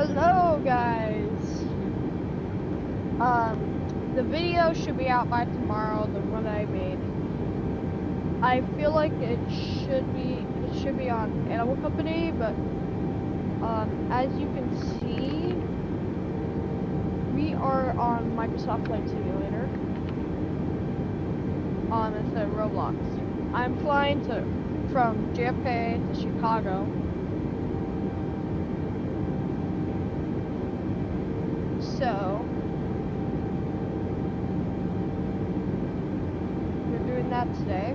Hello guys. The video should be out by tomorrow, the one I made. I feel like it should be on Animal Company, but as you can see, we are on Microsoft Flight Simulator. Instead of Roblox. I'm flying from JFK to Chicago. So we're doing that today.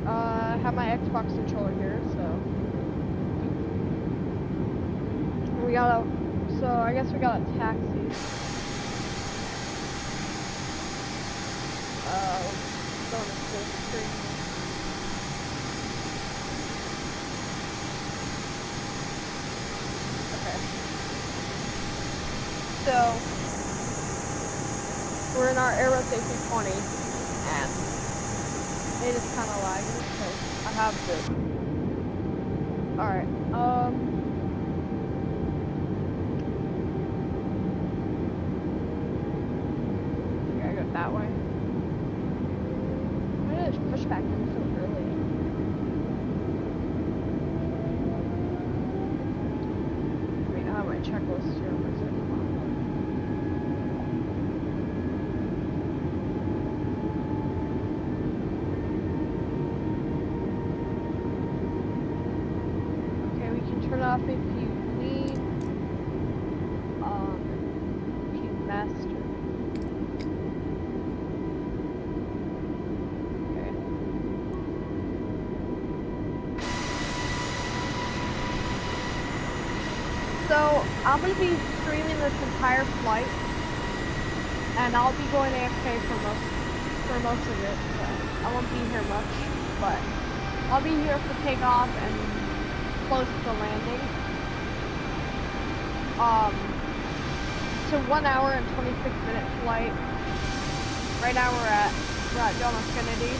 I have my Xbox controller here, so I guess we got a taxi. Going to full screen. Okay. So we're in our Airbus A320, and it is kind of lagging because I have this. All right. We gotta go that way. Why did I just push back in so early? I mean, I have my checklist here. Turn off if you leave. View master. Okay. So I'm gonna be streaming this entire flight, and I'll be going AFK for most of it. So I won't be here much, but I'll be here for takeoff and close to landing. It's a 1 hour and 26-minute flight. Right now we're at John F. Kennedy.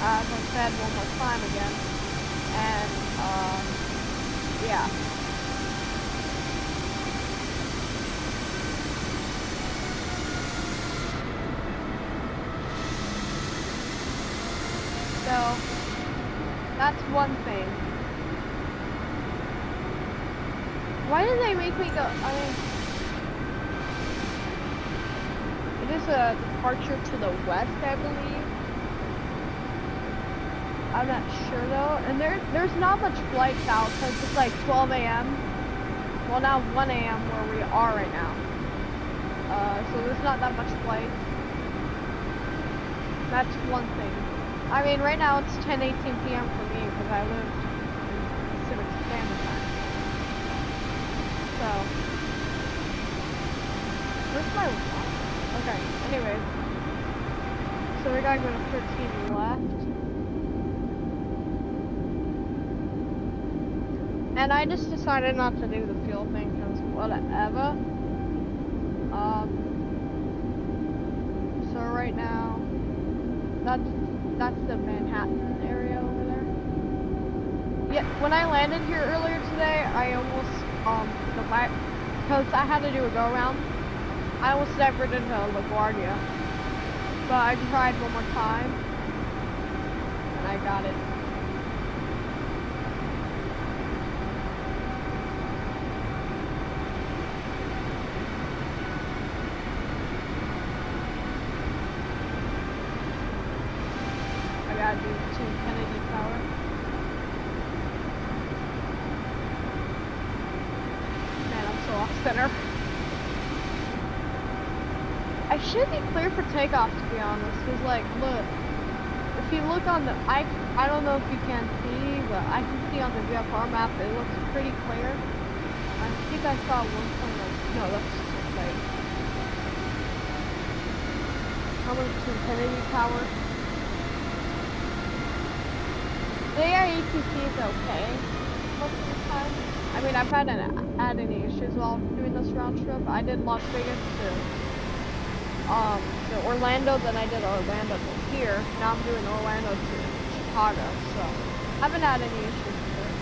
As I said one more time again. And yeah. So that's one thing. Why did they make me go? I mean, it is a departure to the west, I believe. I'm not sure though. And there's not much flights out because it's like 12 a.m. Well, now 1 a.m. where we are right now. So there's not that much flights. That's one thing. I mean, right now it's 10:18 p.m. for me because I live in Pacific Standard Time. So, where's my watch? Okay, anyways. So we gotta go to 13 left. And I just decided not to do the fuel thing because whatever. So right now, that's the Manhattan area over there. Yeah, when I landed here earlier today, I almost because I had to do a go around, I almost diverted into LaGuardia, but I tried one more time and I got it. I gotta do 2 Kennedy Tower. Off center. I should be clear for takeoff, to be honest, because like, look, if you look on the, I don't know if you can see, but I can see on the VFR map, it looks pretty clear. I think I saw one point, no, that's just like, coming to Kennedy Tower. The AIATC is okay most of the time. I mean, I've had any issues while doing this round trip. I did Las Vegas to Orlando, then I did Orlando to here. Now I'm doing Orlando to Chicago, so I haven't had any issues with it.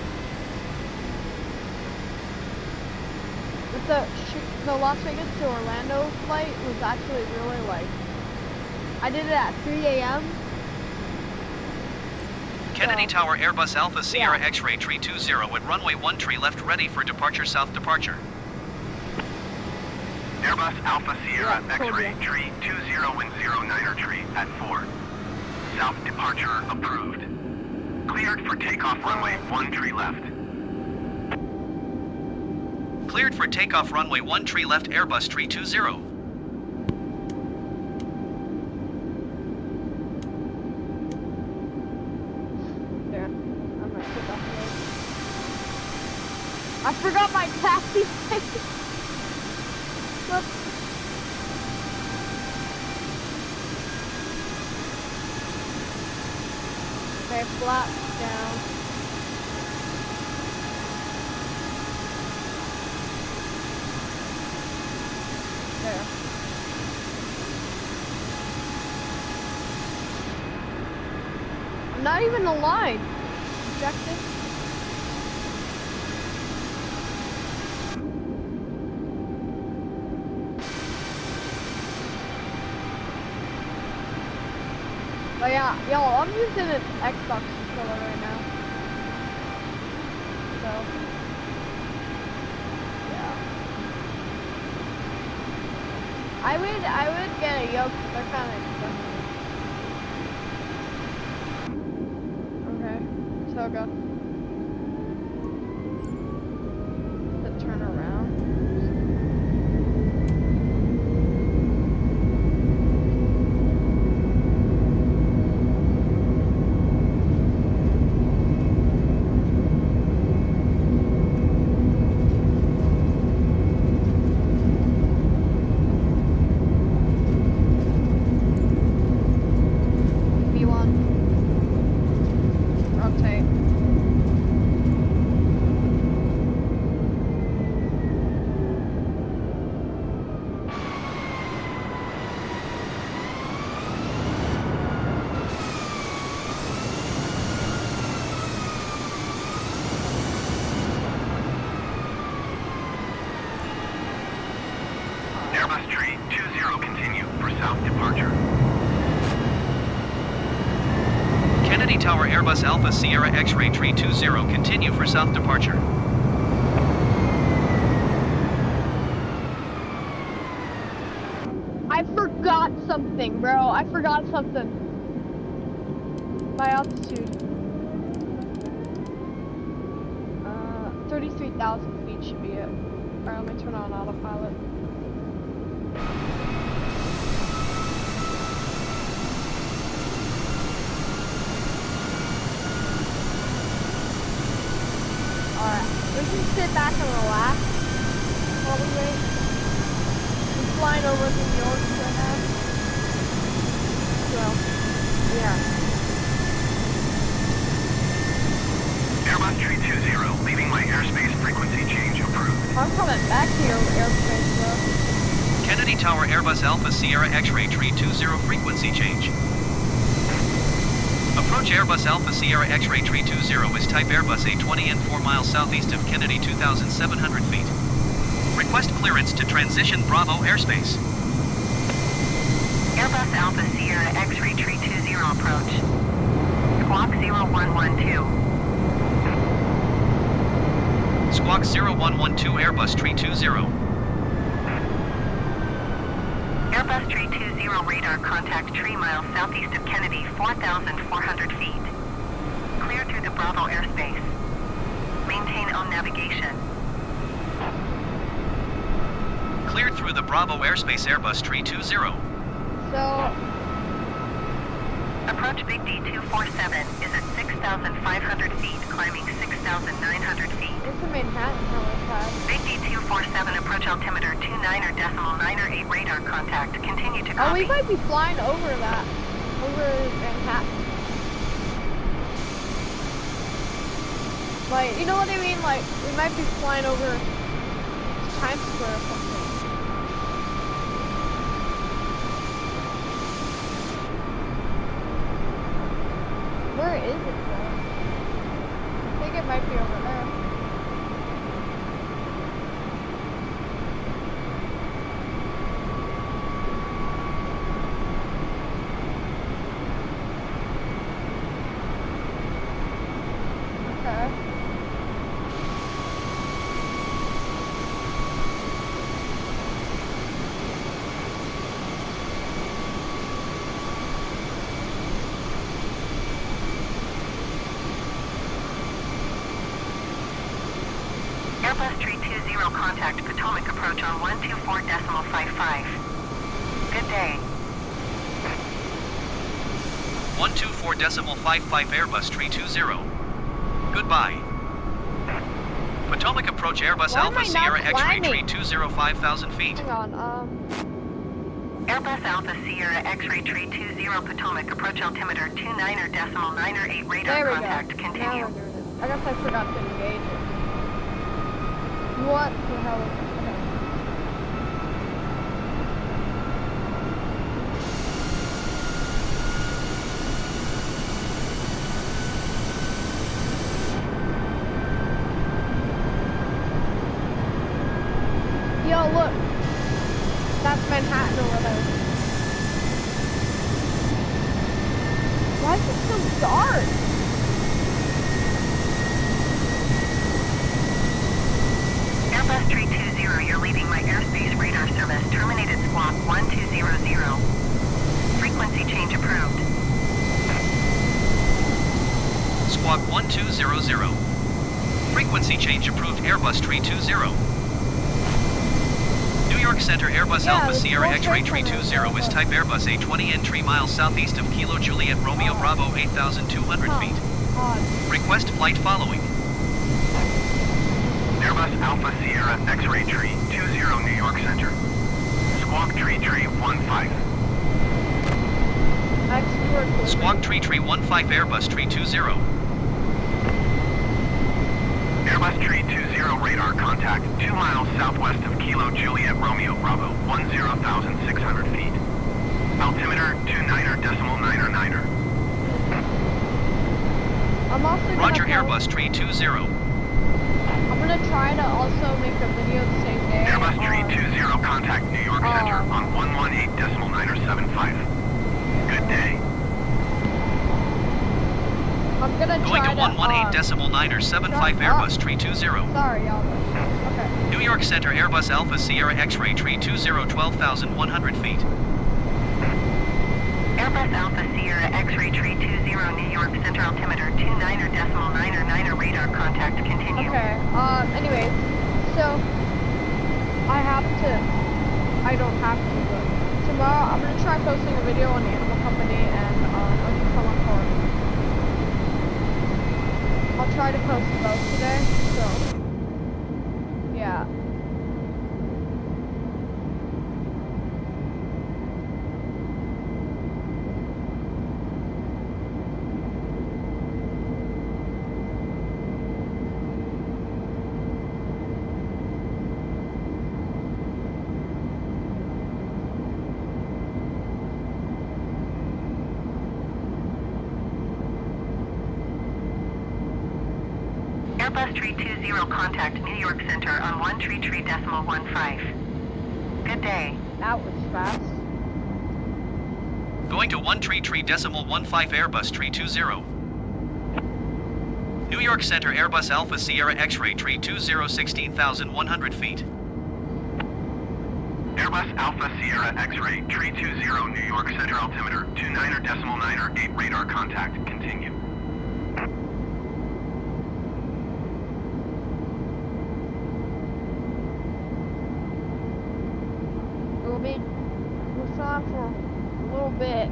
the Las Vegas to Orlando flight was actually really like, I did it at 3 a.m. Kennedy So, Tower Airbus Alpha Sierra yeah. X-ray tree 20 at runway 13 left ready for departure south departure. Airbus Alpha Sierra Yeah, told X-ray ya. tree 20 and 09er tree at 4. South departure approved. Cleared for takeoff runway 13 left. Cleared for takeoff runway 13 left Airbus tree 20. There. I'm gonna take off the I forgot my taxi thing. Whoops. Okay, flaps down. There. I'm not even aligned. Objective. But yeah, yo, I'm using an Xbox controller right now. So, yeah. I would get a yoke, but they're kind of expensive. Okay, so go. The turn around. V1. Rotate. Airbus tree 20 continue for south departure. Kennedy Tower Airbus Alpha Sierra X-ray tree 20 continue for south departure. I forgot something, bro. I forgot something. My altitude. 33,000 feet should be it. Alright, let me turn on autopilot. Alright, we can sit back and relax while we wait. I'm flying over New York right now. So, yeah. Airbus tree 20 leaving my airspace frequency change approved. I'm coming back to your airspace, bro. Kennedy Tower Airbus Alpha Sierra X-ray tree 20 frequency change. Approach Airbus Alpha Sierra X-ray tree 20 is type Airbus A20 and 4 miles southeast of Kennedy 2,700 feet. Request clearance to transition Bravo airspace. Airbus Alpha Sierra X-ray tree 20 approach. Squawk 0112. Squawk 0112 Airbus tree 20. Airbus tree 20 radar contact tree miles southeast of Kennedy 4,400 feet. Clear through the Bravo airspace. Maintain on navigation. Cleared through the Bravo airspace Airbus tree 20. So, Approach Big D 247 is at 6,500 feet, climbing 6,900 feet. it's a Manhattan helipad. Big D 247 approach altimeter 29.908 radar contact. Continue to Oh, copy. we might be flying over that. Over Manhattan. Like, you know what I mean? Like, we might be flying over Times Square or something. Where is it though? I think it might be over there. Okay. Airbus 320 contact Potomac approach on 124.55. Good day. 124.55 Airbus 320. Goodbye. Potomac approach Airbus Why am Alpha I not Sierra X-ray climbing? 320 5,000 feet. Hang on, Airbus Alpha Sierra X-ray 320 Potomac approach altimeter 29.908 radar there we contact. go. Continue. Now we're doing it. I guess I forgot to engage it. What the hell is this? Okay. Yo, look. That's Manhattan over there. Why is it so dark? Airbus 320, you're leaving my airspace radar service. Terminated squawk 1200. Frequency change approved. Squawk 1200. Frequency change approved Airbus 320. New York Center Airbus Yeah, Alpha it's Sierra World X-ray Trade Center, 320 is so- type Airbus A20 and 3 miles southeast of Kilo Juliet Romeo Oh. Bravo 8,200 Huh. feet. Odd. Request flight following. Airbus Alpha Sierra X-ray tree 20 New York Center. Squawk tree 15. Export delivery. Squawk 3315 Airbus 320. Airbus tree 20 radar contact 2 miles southwest of Kilo Juliet Romeo Bravo 10,600 feet. Altimeter 29.999. I'm also gonna Roger post- Airbus 320. I'm gonna try to also make a video the same day. Airbus tree on- 20 contact New York Center on 118.975. Good day. I'm gonna Going try to 118.975 shut Airbus up. 320. Sorry, y'all. Okay. New York Center Airbus Alpha Sierra X-ray 320 12,100 feet. Airbus Alpha Sierra X-ray 320 New York Center altimeter 29.999 radar contact. Continue. Okay. Anyways, so I don't have to, but tomorrow I'm gonna try posting a video on Animal Company and on Color Park. I'll try to post both today. So yeah. Airbus 320 contact New York Center on 133.15. Good day. That was fast. Going to 133.15 Airbus 320. New York Center Airbus Alpha Sierra X-ray 320 16,100 feet. Airbus Alpha Sierra X-ray tree 20 New York Center altimeter 29.998 radar contact. Continue. We'll be on for a little bit.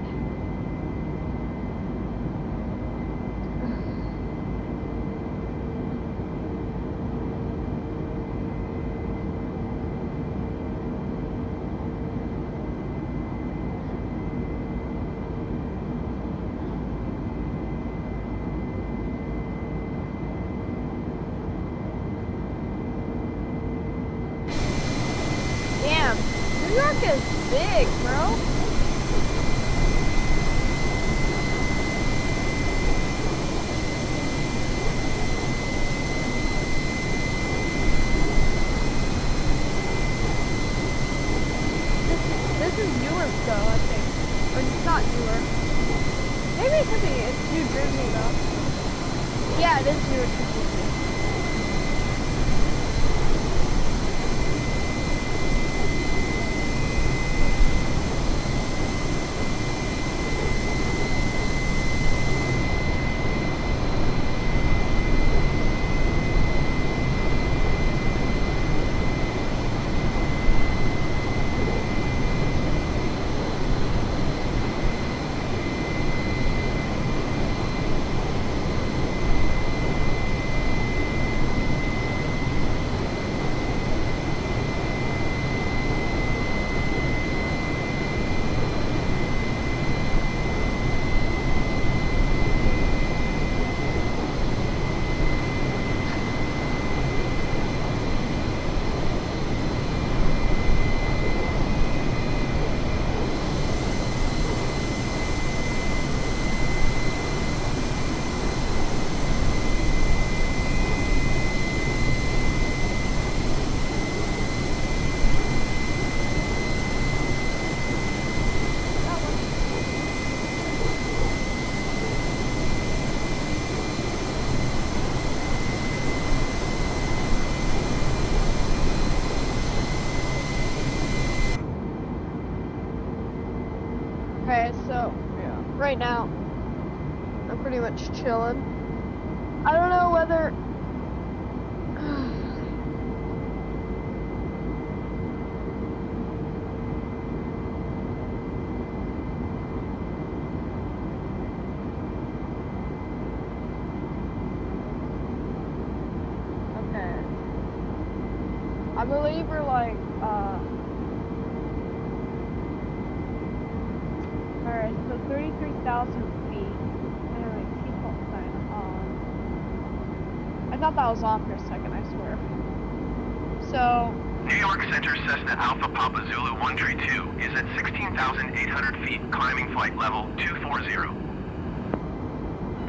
Damn, New York is big, bro. This is Newark, though, I think. Or it's not Newark. Maybe it could be. It's New Jersey, though. Yeah, it is 0260. Okay, so yeah, right now I'm pretty much chilling. I don't know whether okay. I believe we're like alright, so 33,000 feet. Anyway, seatbelt sign on. I thought that was off for a second, I swear. So, New York Center Cessna Alpha Papa Zulu 132 is at 16,800 feet, climbing flight level 240.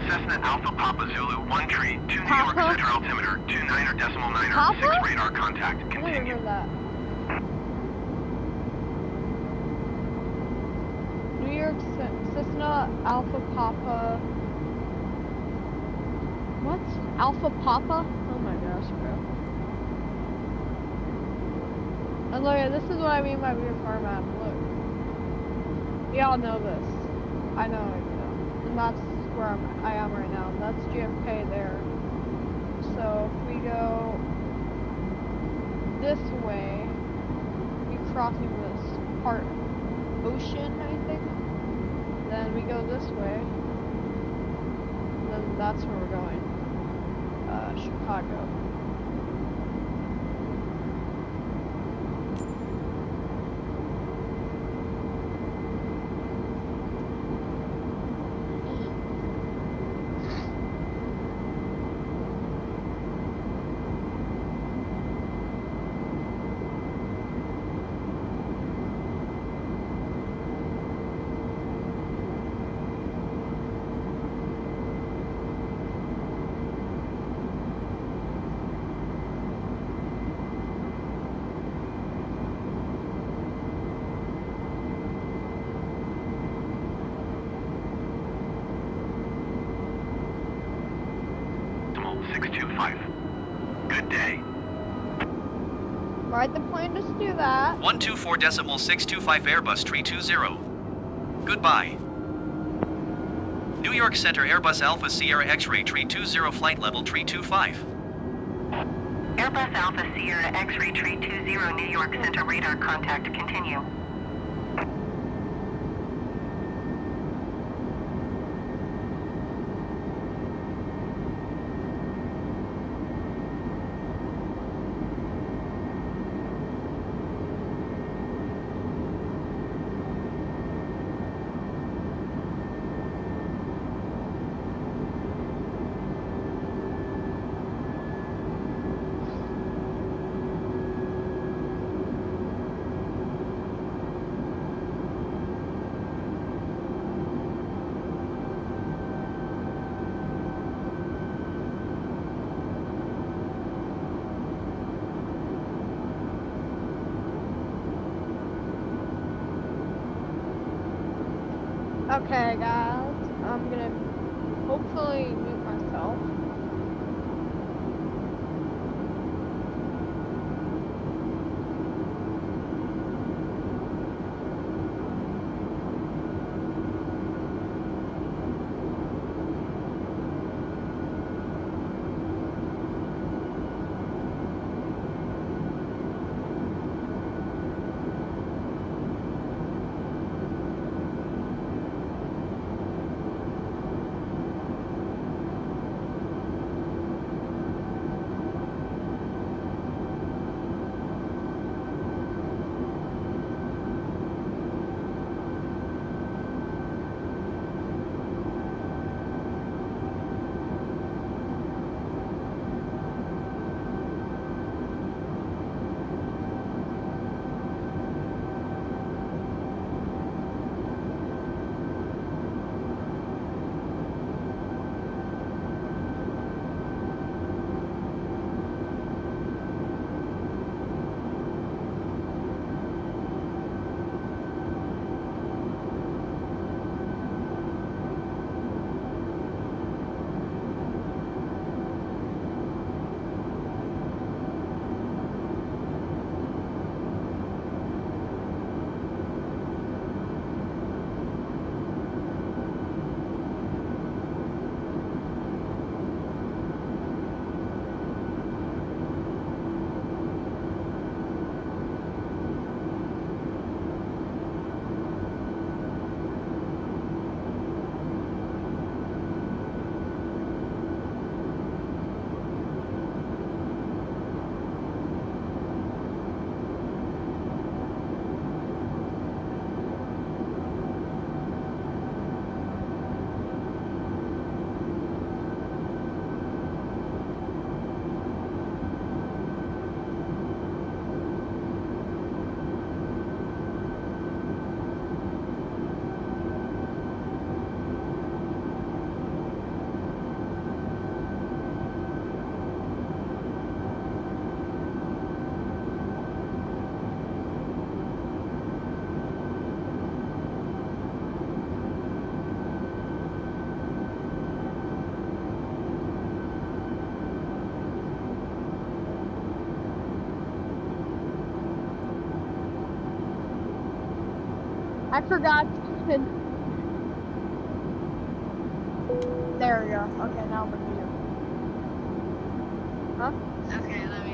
Cessna Alpha Papa Zulu 132 New York Papa? Center altimeter 29er decimal 9er Papa? 6 radar contact. I never Continue. heard that. New York Cessna Alpha Papa. What? Alpha Papa? Oh my gosh, bro. And look, this is what I mean by weird format. Look. Y'all know this. I know it, you know. And that's where I am right now. That's JFK there. So if we go this way, we're crossing this part ocean, I think. Then we go this way. Then that's where we're going. Chicago. Decimal 625. Good day. Right, the plane just do that. 124.625 Airbus 320. Goodbye. New York Center Airbus Alpha Sierra X-Ray 320 flight level 325. Airbus Alpha Sierra X-Ray 320 New York Center radar contact. Continue. Okay, guys, I'm gonna hopefully mute myself. I forgot. There we go. Okay, now we're here. Huh? Okay, let me.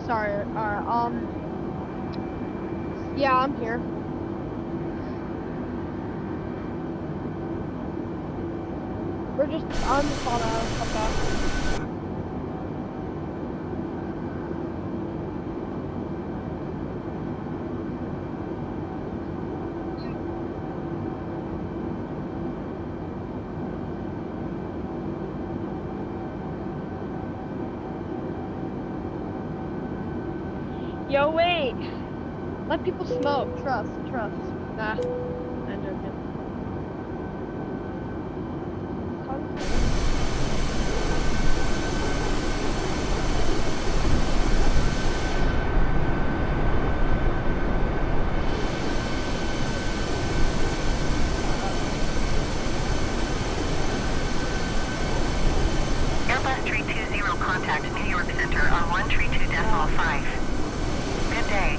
Sorry. Yeah, I'm here. We're just on the phone out of stuff. Yo, wait. Let people smoke. Trust. Nah, I'm joking. Airbus 320 contact New York Center on 132.5. Good day.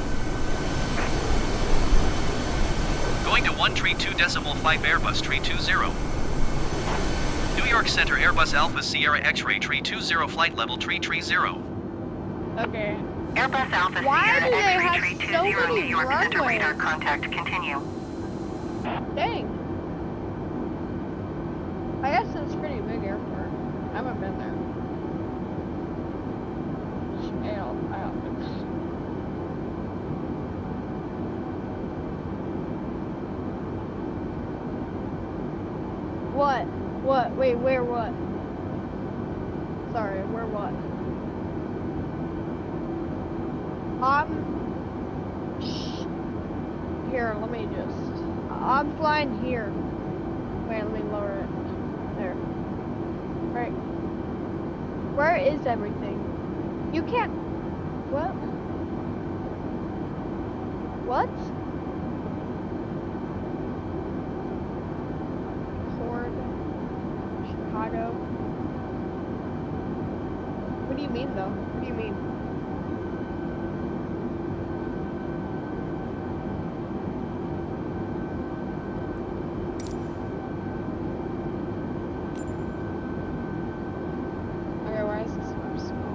Going to 132.5 Airbus 320. New York Center Airbus Alpha Sierra X-Ray 320 flight level 330. Okay. Airbus Alpha Why Sierra do they X-Ray have 320 so many New York Center runways? radar contact continue. Dang. I guess it's a pretty big airport. I haven't been there. I don't think so. What? What? Wait, where what? Sorry, where what? Here, let me just... I'm flying here. Wait, let me lower it. There. Right. Where is everything? You can't... What? What? Ford. Chicago. What do you mean, though? What do you mean? Okay, why is this so small?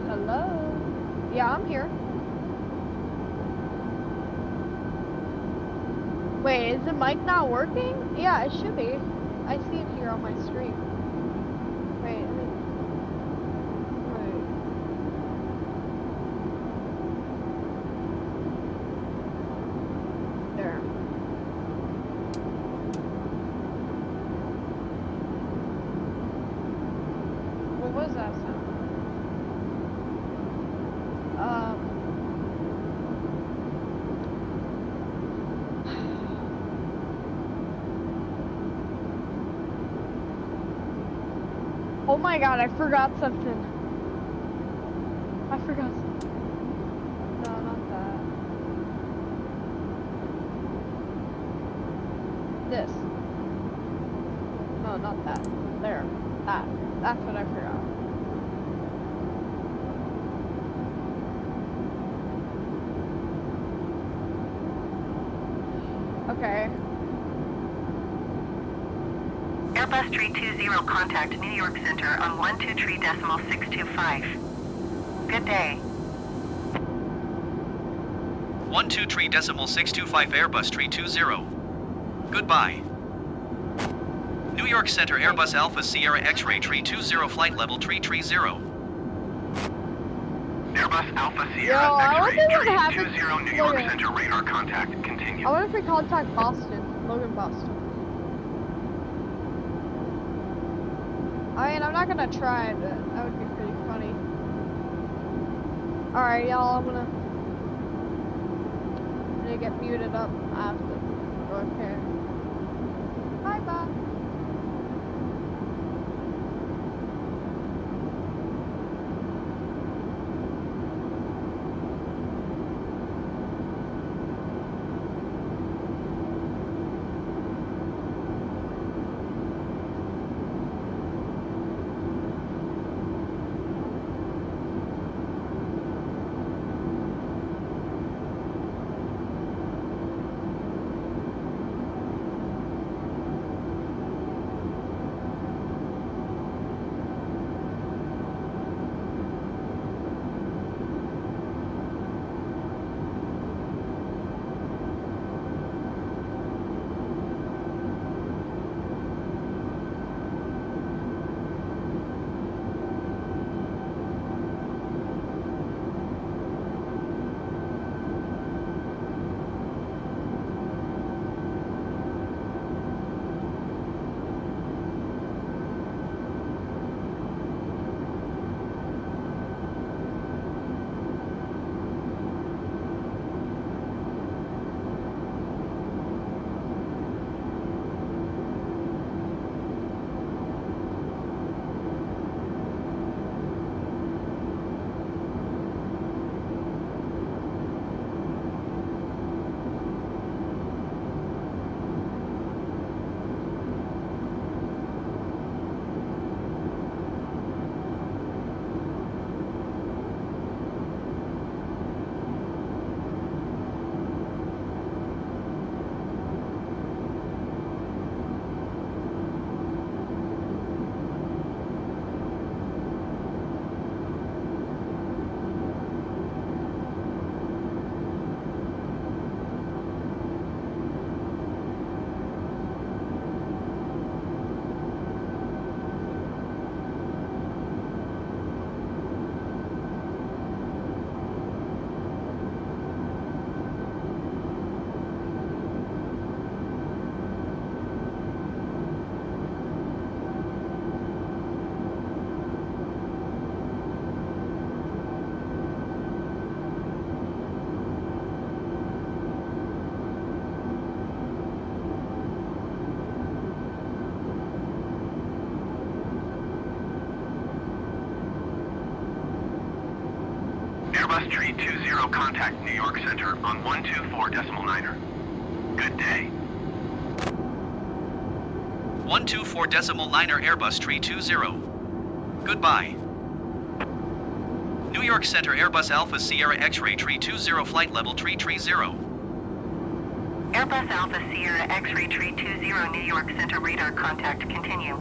Hello? Yeah, I'm here. Wait, is the mic not working? Yeah, it should be. I see it here on my screen. Wait, I mean... Wait. There. What was that sound? Oh my god, I forgot something. I forgot something. No, not that. This. No, not that. There. That. That's what I forgot. Okay. Airbus 320 contact New York Center on 123.625. Good day. 123.625 Airbus 320. Goodbye. New York Center Airbus Alpha Sierra X-Ray 320 flight level 330. Airbus Alpha Yo, Sierra I wonder X-Ray what happens 320 New York when- Center radar contact continue. I wonder if we contact Boston. Logan Boston. I mean, I'm not gonna try, but that would be pretty funny. Alright, y'all, I'm gonna get muted up after. Okay. Bye bye. Airbus Tree 20 contact New York Center on 124.9er. Good day. 124.9er Airbus Tree 20. Goodbye. New York Center Airbus Alpha Sierra X-Ray Tree 20 flight level Tree 30. Airbus Alpha Sierra X-Ray Tree 20 New York Center radar contact continue.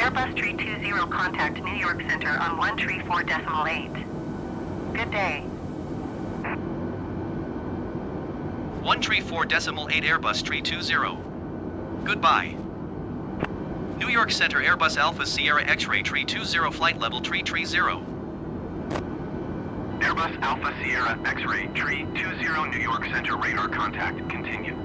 Airbus Tree 20 contact New York Center on 134.8. Good day. 134.8 Airbus Tree 20. Goodbye. New York Center Airbus Alpha Sierra X-Ray Tree 20 flight level Tree 30. Airbus Alpha Sierra X-Ray Tree 20 New York Center radar contact continue.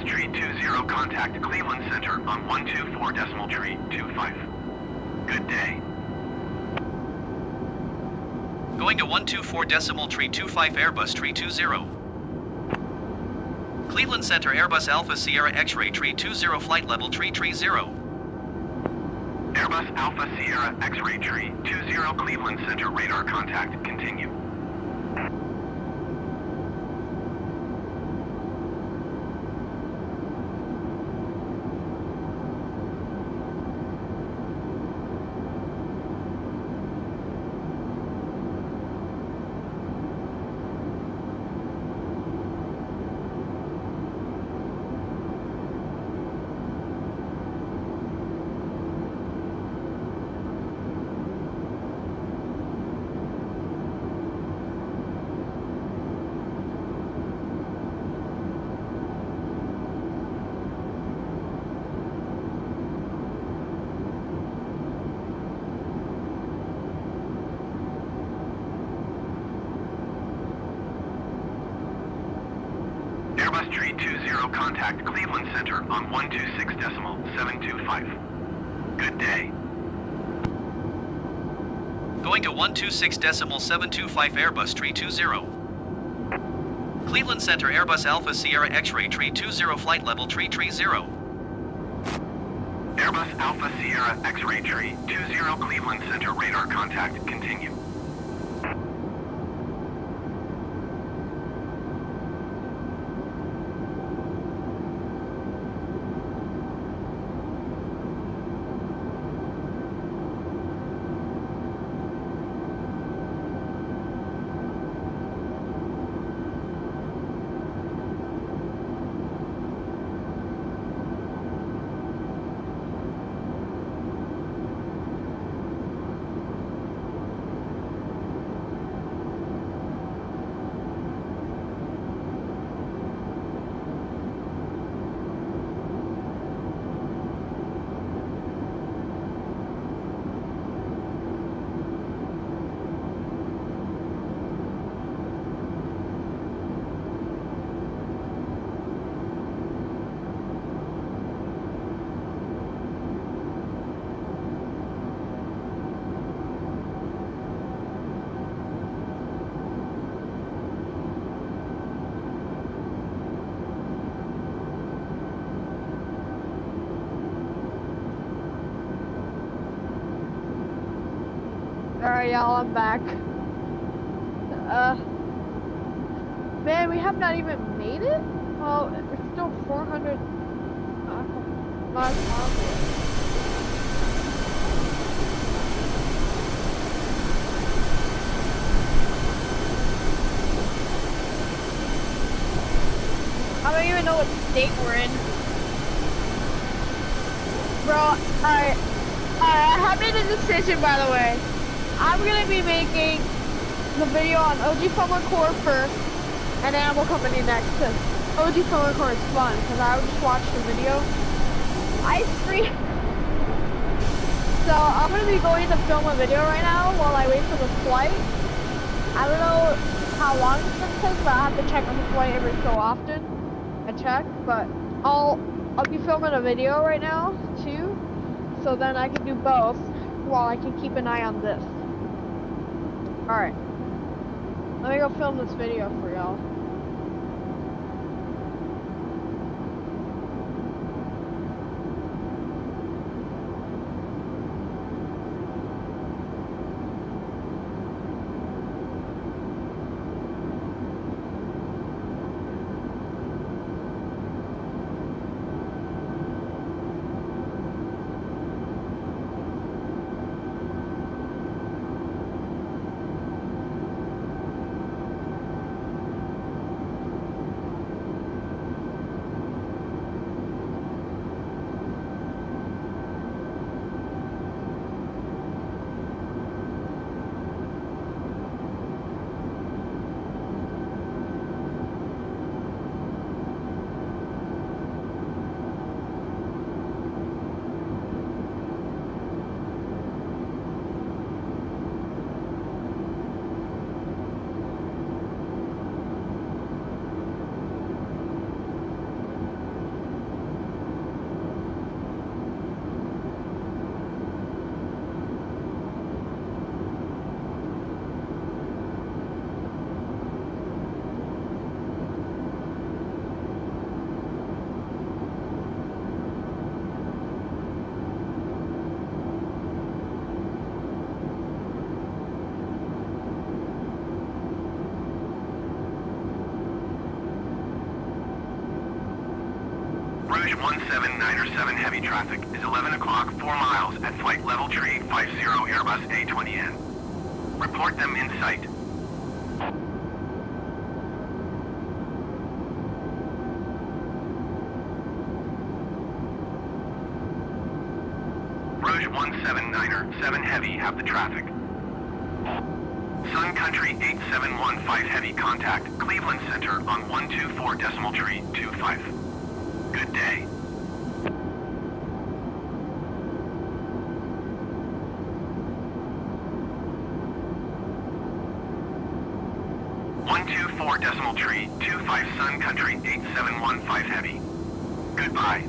Tree 20, contact Cleveland Center on 124 decimal tree 25. Good day. Going to 124 decimal tree 25 Airbus tree 20. Cleveland Center Airbus Alpha Sierra X-ray tree 20 flight level tree 30. Airbus Alpha Sierra X-ray tree 20 Cleveland Center radar contact. Continue. Airbus Tree 20, contact Cleveland Center on 126 decimal 725. Good day. Going to 126 decimal 725 Airbus tree 20. Cleveland Center Airbus Alpha Sierra X-ray tree 20 flight level tree 30. Airbus Alpha Sierra X-ray tree 20 Cleveland Center radar contact. Continue. Alright, y'all, I'm back. Man, we have not even made it? Well, it's still 400 miles away. I don't even know what state we're in. Bro, I have made a decision, by the way. I'm gonna be making the video on OG Fun Core first, and Animal Company next, because OG Fun Core is fun, because I just watched the video. I scream. So I'm gonna be going to film a video right now while I wait for the flight. I don't know how long it's gonna take, but I have to check on the flight every so often. I check, but I'll be filming a video right now too, so then I can do both while I can keep an eye on this. Alright, let me go film this video for y'all. 1797 heavy traffic is 11 o'clock 4 miles at flight level tree 50 Airbus A20N. Report them in sight. Rouge 179er, 7 Heavy have the traffic. Sun Country 8715 Heavy contact Cleveland Center on 124 decimal tree 25. Good day. Decimal tree 25 Sun Country 8715 Heavy. Goodbye.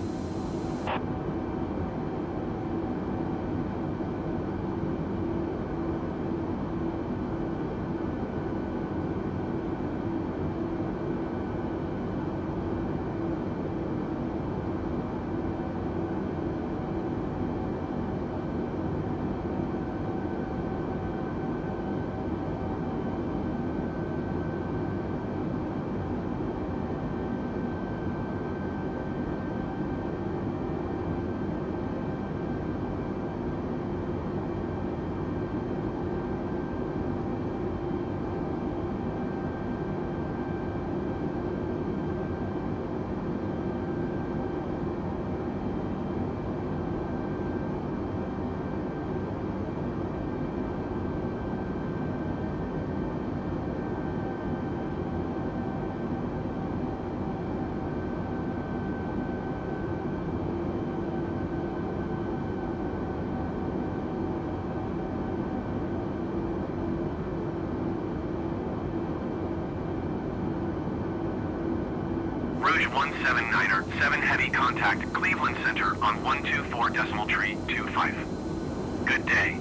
Rouge 179er, 7 Heavy contact Cleveland Center on 124 decimal tree 25. Good day.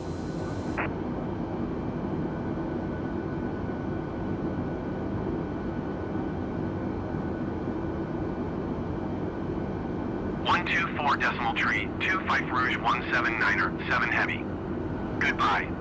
Decimal tree 25 Rouge 179er, 7 Heavy. Goodbye.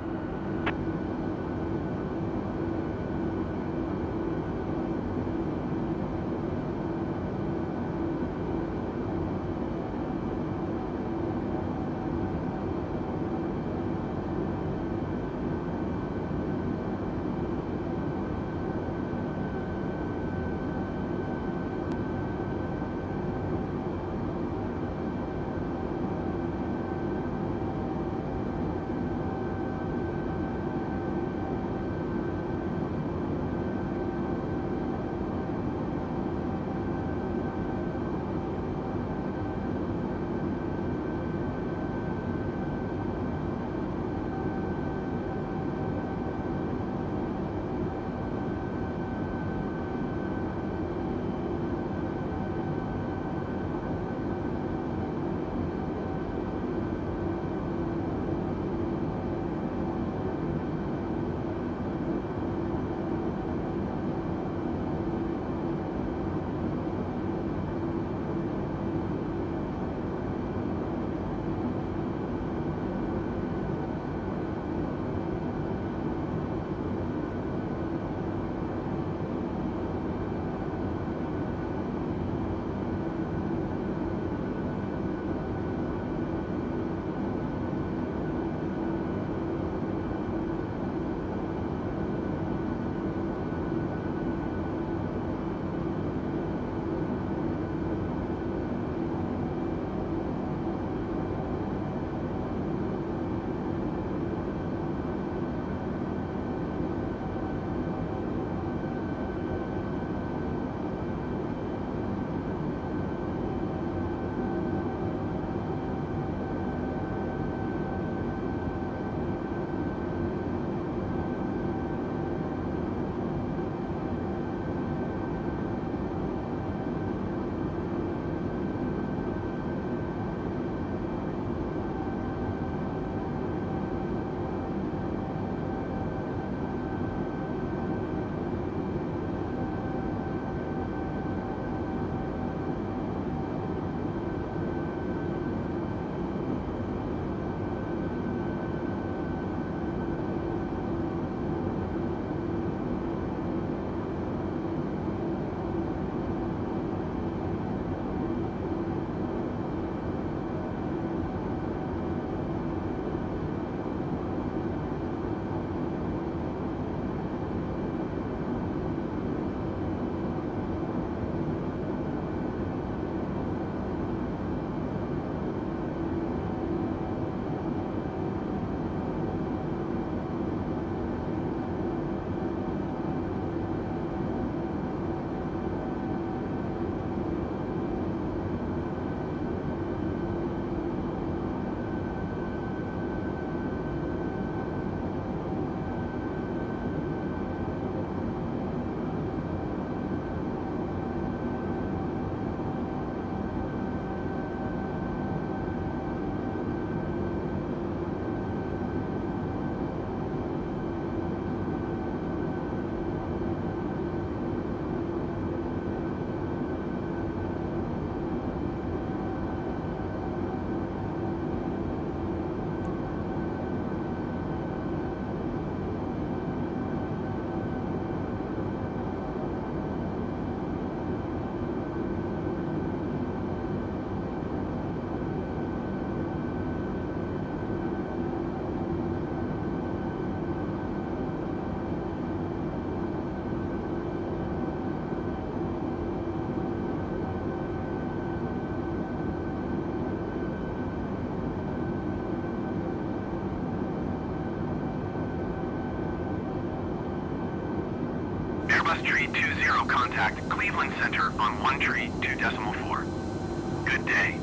Airbus Tree 20, contact Cleveland Center on 1 tree 2.4. Good day.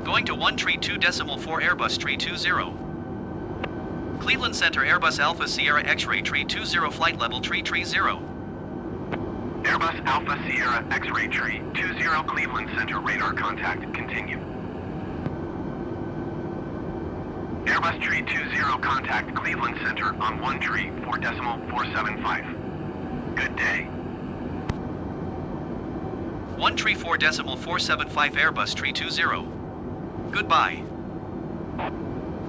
Going to 1 tree 2.4 Airbus Tree 20. Cleveland Center Airbus Alpha Sierra X-Ray Tree 20 flight level tree 30. Airbus Alpha Sierra X-Ray Tree 20 Cleveland Center radar contact. Continue. Airbus Tree 20 contact Cleveland Center on 1 tree 4.475. Good day. 1 tree 4.475 Airbus Tree 20. Goodbye.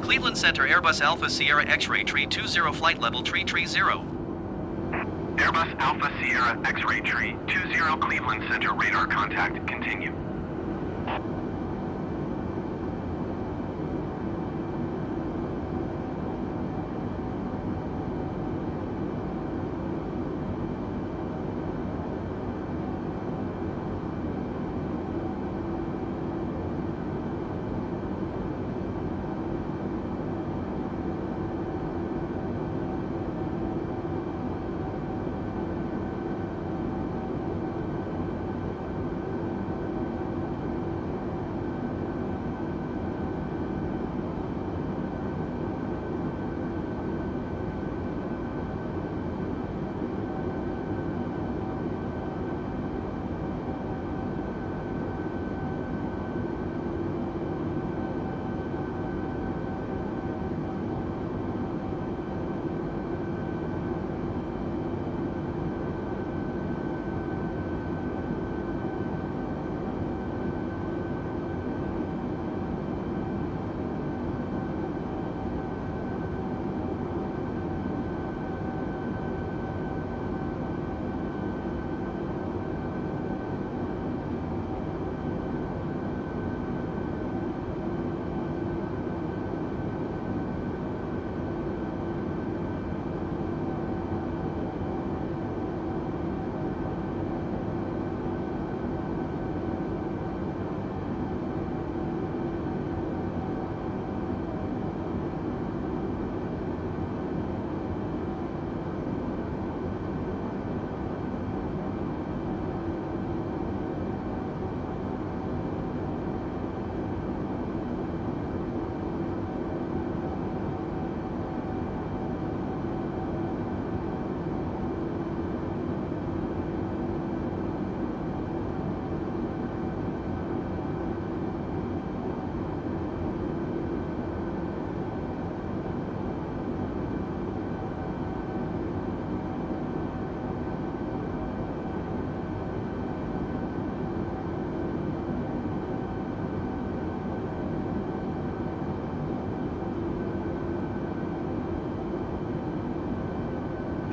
Cleveland Center Airbus Alpha Sierra X-Ray Tree 20 flight level tree 30. Airbus Alpha Sierra X-Ray Tree 20 Cleveland Center radar contact. Continue.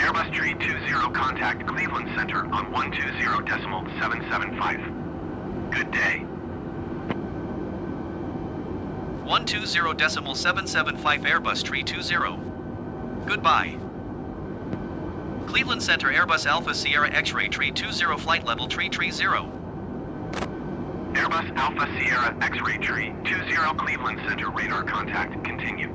Airbus Tree 20 contact Cleveland Center on 120.775. Good day. 120.775 Airbus Tree 20. Goodbye. Cleveland Center Airbus Alpha Sierra X-Ray Tree 20 flight level tree 30. Airbus Alpha Sierra X-Ray Tree 20 Cleveland Center radar contact. Continue.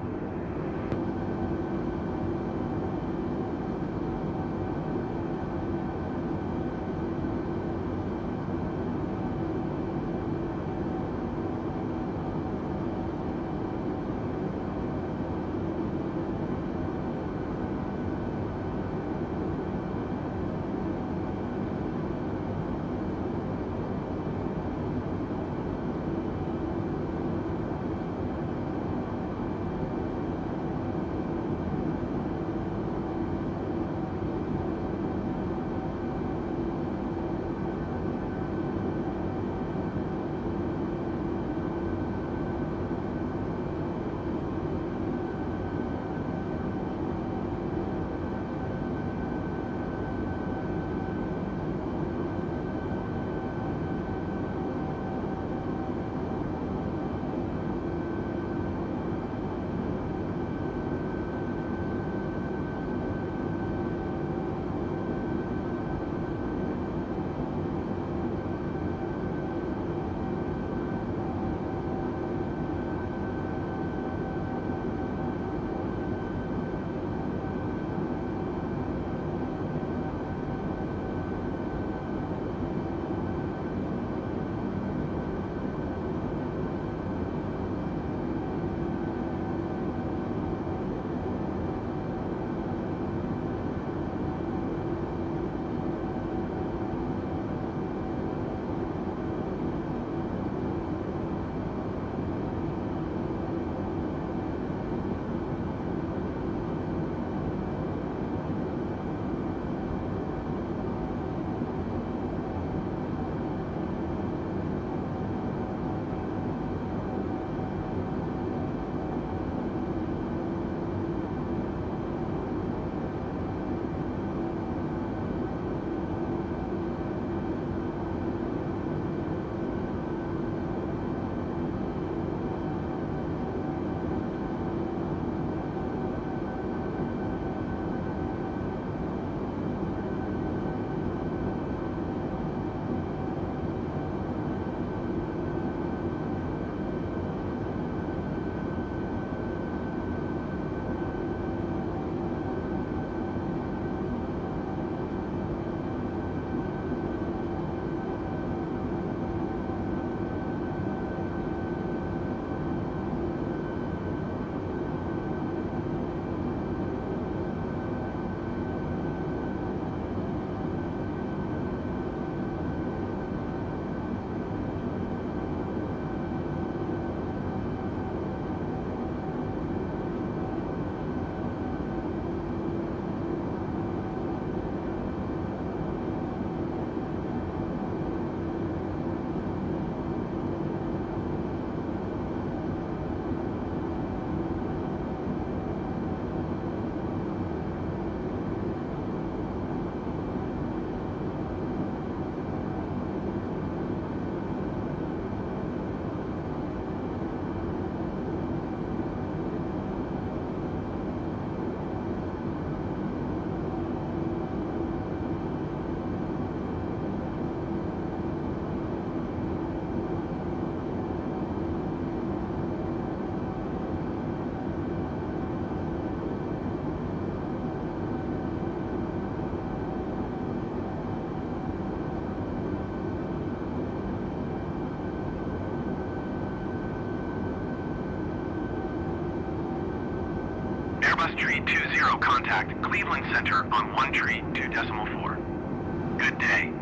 Airbus Tree 20, contact Cleveland Center on 1 tree 2.4. Good day.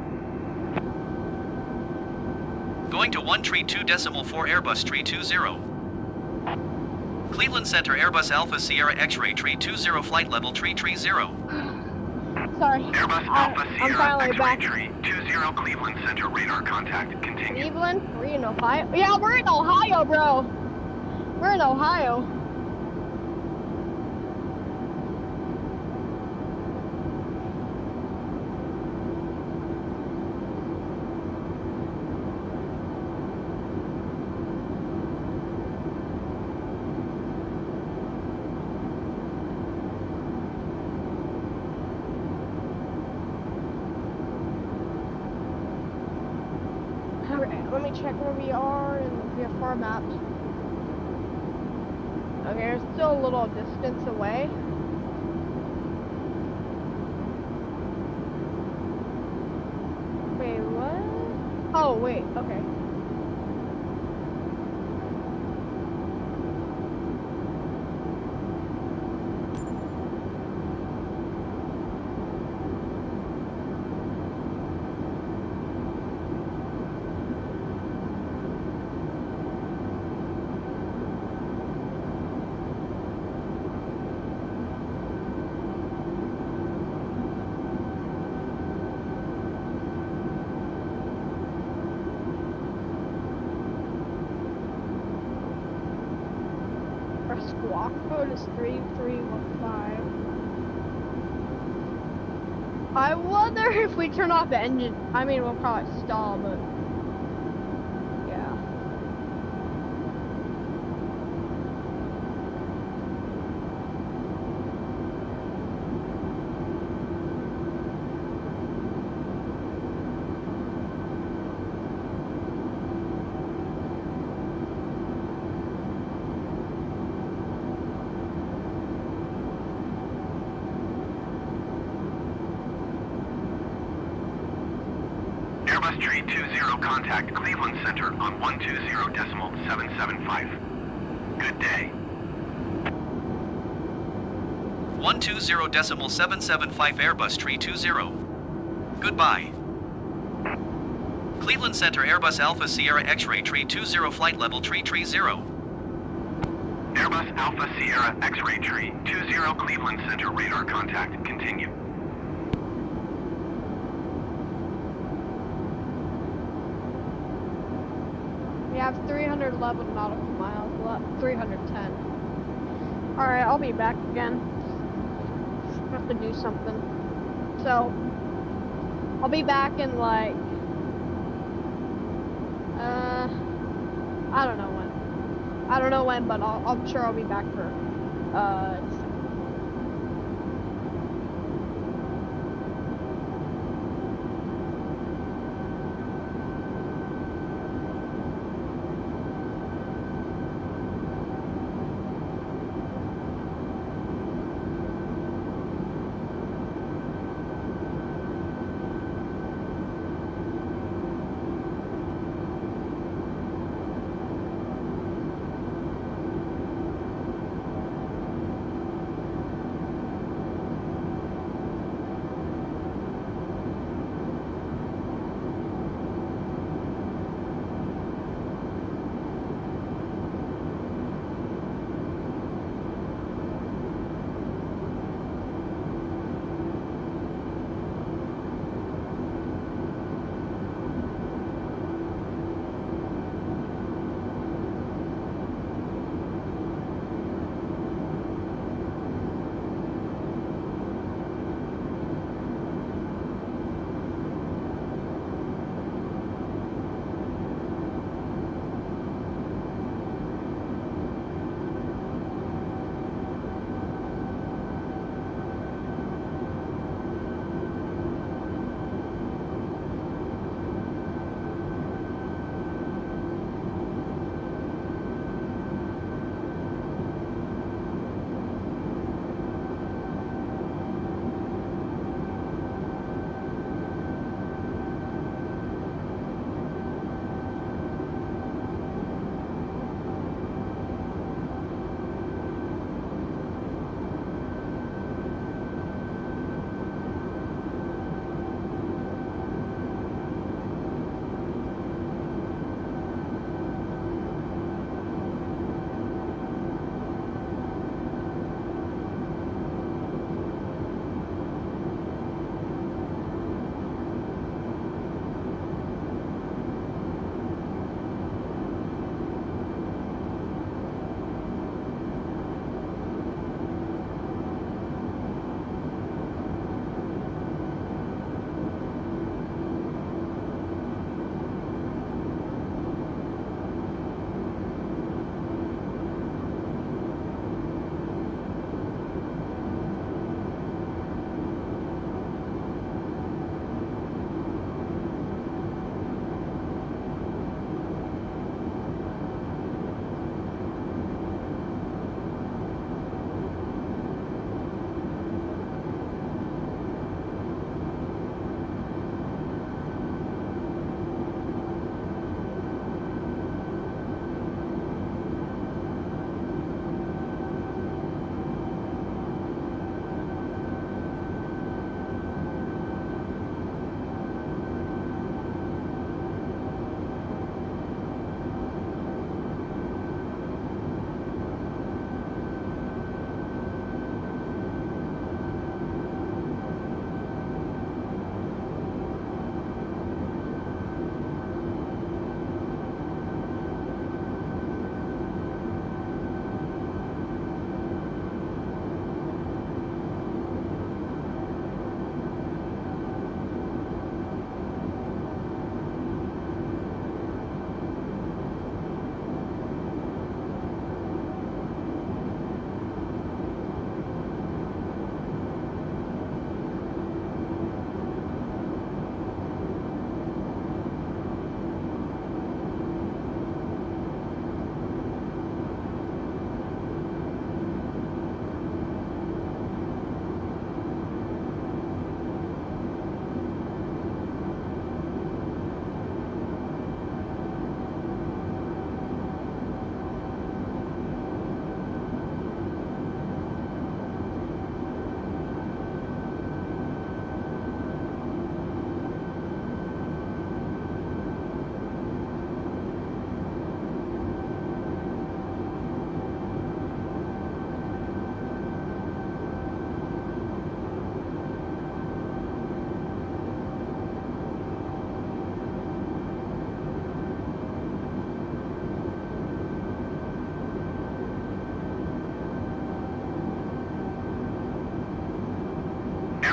Going to 1 tree 2.4 Airbus tree 20. Cleveland Center Airbus Alpha Sierra X-ray tree 20 flight level tree 30. Sorry. Airbus Alpha I'm Sierra finally X-ray back. tree 20 Cleveland Center radar contact. Continue. Cleveland? We're in Ohio? Yeah, we're in Ohio, bro. We're in Ohio. Alright, let me check where we are in the VFR map. Okay, we're still a little distance away. Wait, what? Oh, wait, okay. Our squawk code is 3315. I wonder if we turn off the engine. I mean, we'll probably stall, but yeah. Airbus Tree 20, contact Cleveland Center on 120.775. Good day. 120.775 Airbus tree 20. Goodbye. Cleveland Center Airbus Alpha Sierra X-ray tree 20 flight level tree 30. Airbus Alpha Sierra X-ray Tree 20 Cleveland Center radar contact. Continue. We have 311 nautical miles left. 310. Alright, I'll be back again. Have to do something. So, I'll be back in like, I don't know when. I don't know when, but I'm sure I'll be back for,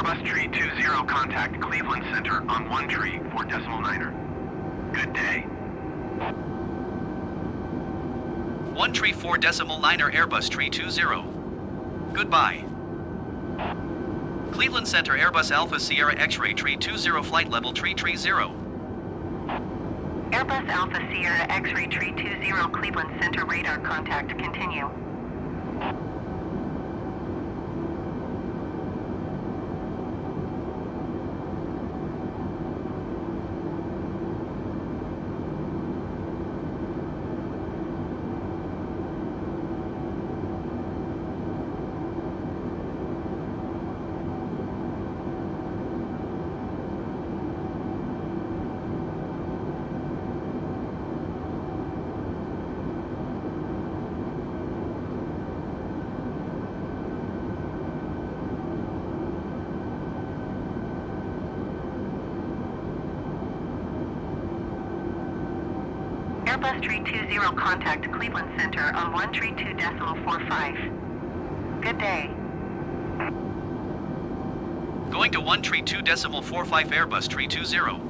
Airbus Tree 20, contact Cleveland Center on 1 tree, 4.9er. Good day. 1 tree 4.9er Airbus Tree 20. Goodbye. Cleveland Center Airbus Alpha Sierra X-Ray Tree 20 flight level tree 30. Airbus Alpha Sierra X-Ray Tree 20 Cleveland Center radar contact continue. Airbus Tree 20 contact Cleveland Center on 132.45. Good day. Going to 1 tree 2.45 Airbus Tree 20.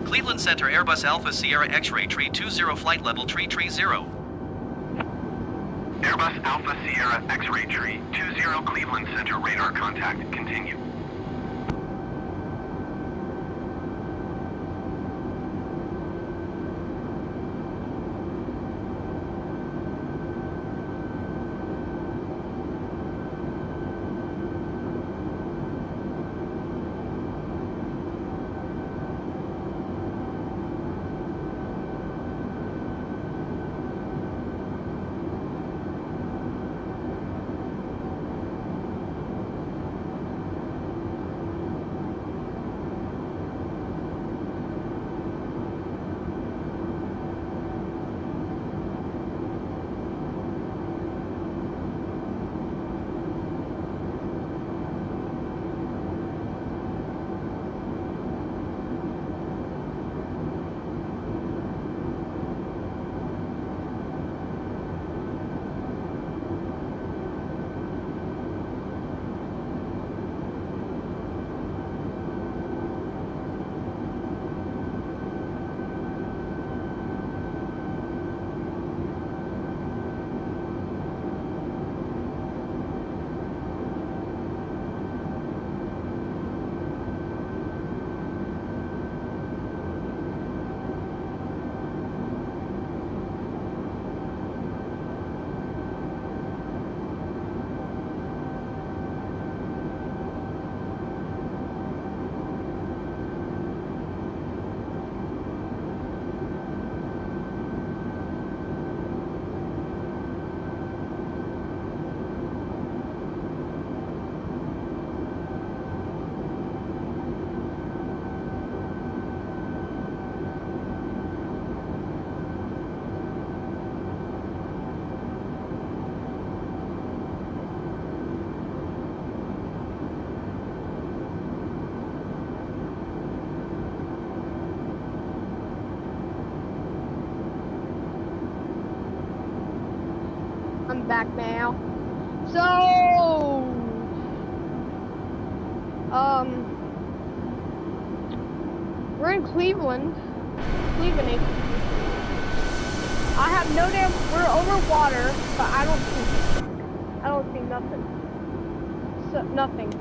Cleveland Center Airbus Alpha Sierra X-Ray Tree 20 flight level tree 30. Airbus Alpha Sierra X-Ray Tree 20 Cleveland Center radar contact continue. I'm back now. So, we're in Cleveland. Cleveland. I have no damn. We're over water, but I don't see nothing. So, nothing.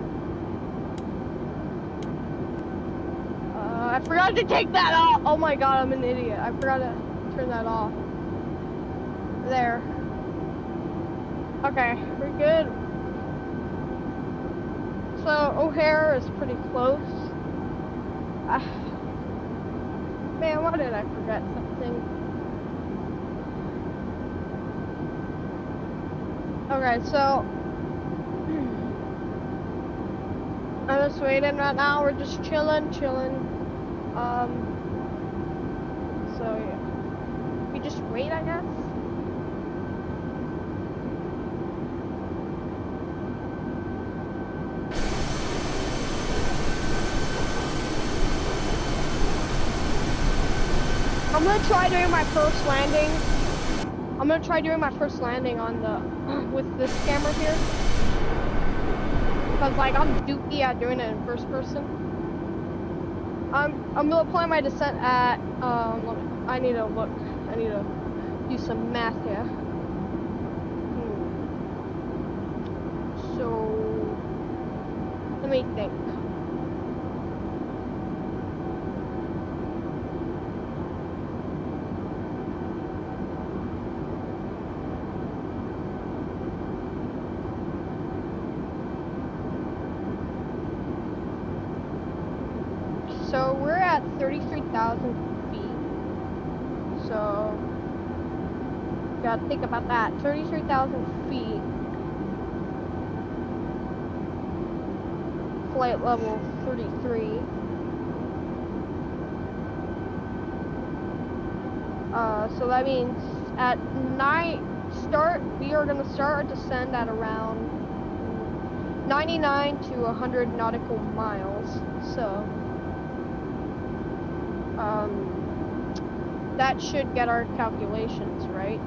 I forgot to take that off. Oh my god, I'm an idiot. I forgot to turn that off. There. Okay, we're good. So O'Hare is pretty close. Man, why did I forget something? Okay, so I'm just waiting right now. We're just chilling. So yeah, we just wait, I guess. I'm gonna try doing my first landing. I'm gonna try doing my first landing on the with this camera here. Cause like I'm dookie at doing it in first person. I'm gonna plan my descent at I need to look. I need to do some math here. So let me think. So we're at 33,000 feet. So gotta think about that. 33,000 feet. Flight level 33. So that means at night we are gonna start our descent at around 99 to 100 nautical miles. So that should get our calculations right.